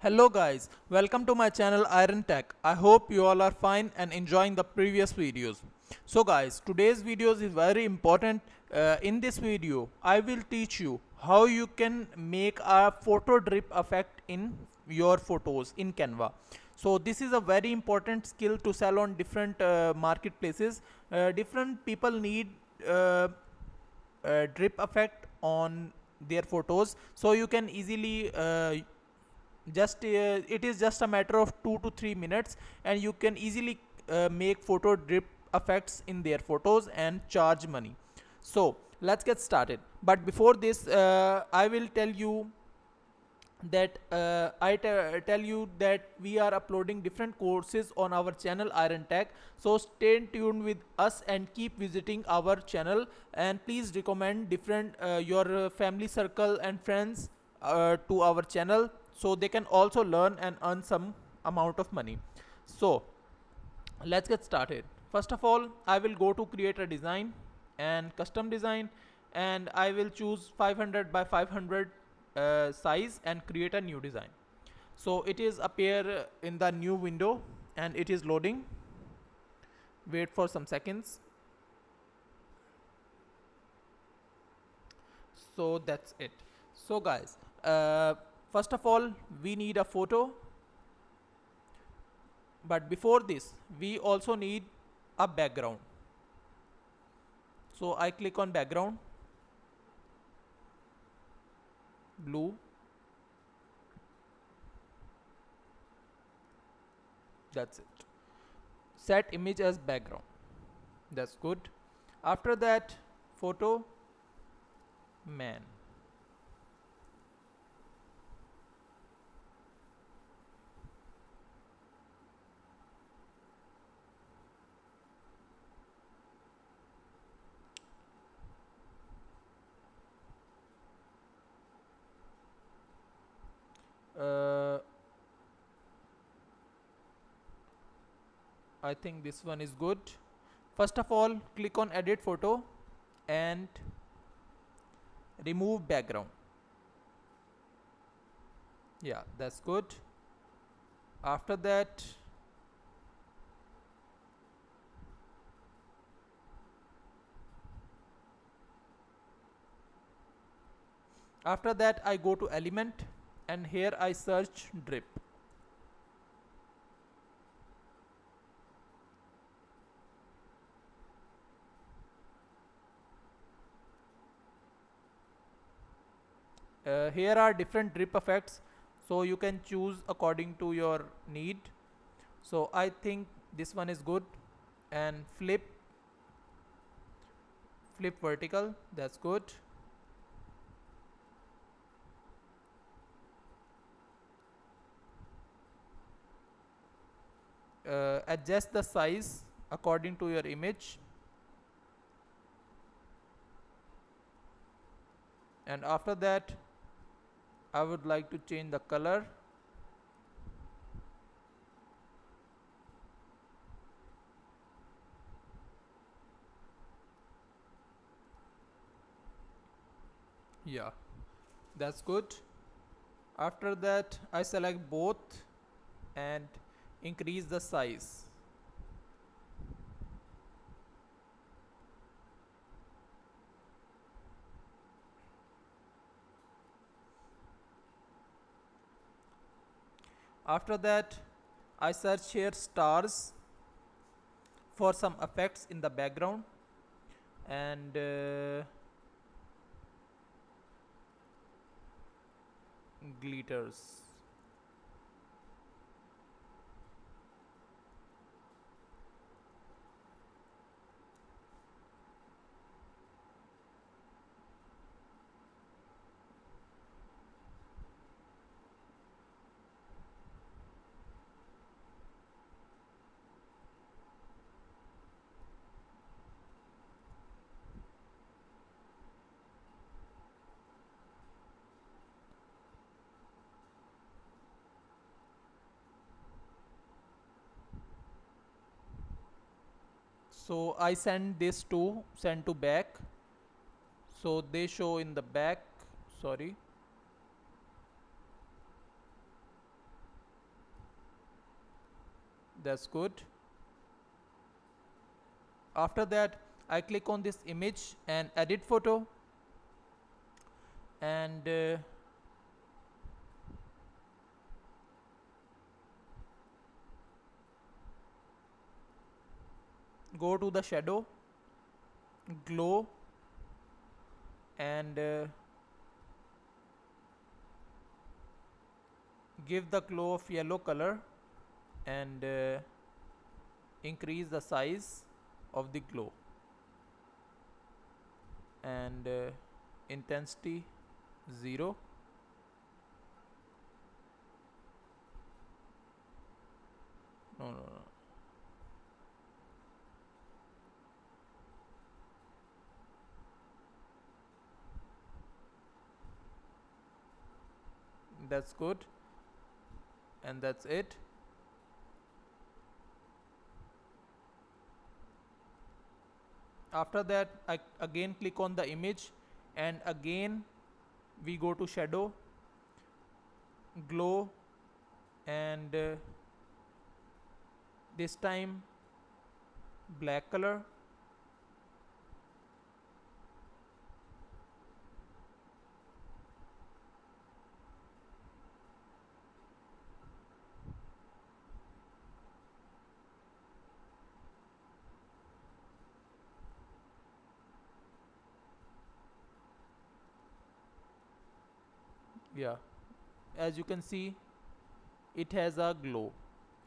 Hello guys, welcome to my channel Iron Tech. I hope you all are fine and enjoying the previous videos. So guys, today's videos is very important. In this video, I will teach you how you can make a photo drip effect in your photos in Canva. So this is a very important skill to sell on different marketplaces. Different people need drip effect on their photos, so you can easily it is just a matter of 2 to 3 minutes, and you can easily make photo drip effects in their photos and charge money. So let's get started, but before this I will tell you that tell you that we are uploading different courses on our channel Iron Tech. So stay tuned with us and keep visiting our channel, and please recommend different your family circle and friends to our channel, so they can also learn and earn some amount of money. So let's get started. First of all, I will go to create a design and custom design, and I will choose 500 by 500 size and create a new design. So it is appear in the new window and it is loading. Wait for some seconds. So that's it. So guys, first of all, we need a photo, but before this we also need a background. So I click on background, blue, that's it. Set image as background, that's good. After that, photo, man. uh, I think this one is good. First of all, click on edit photo and remove background. Yeah, that's good. After that, I go to element, and here I search drip. Here are different drip effects, so you can choose according to your need. So I think this one is good, and flip vertical, that's good. Adjust the size according to your image, and after that I would like to change the color. Yeah, that's good. After that, I select both and increase the size. After that, I search here stars for some effects in the background, and glitters. So I send to back, so they show in the back. Sorry. That's good. After that, I click on this image and edit photo, and go to the shadow, glow, and give the glow of yellow color, and increase the size of the glow, and intensity 0. No. That's good, and that's it. After that, I again click on the image, and again we go to shadow, glow, and this time black color, yeah, as you can see it has a glow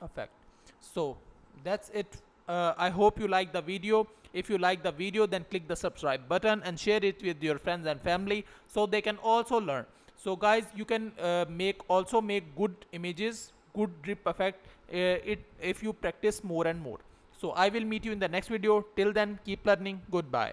effect. So that's it. I hope you like the video. If you like the video, then click the subscribe button and share it with your friends and family so they can also learn. So guys, you can make good images, good drip effect, it if you practice more and more. So I will meet you in the next video. Till then, keep learning. Goodbye.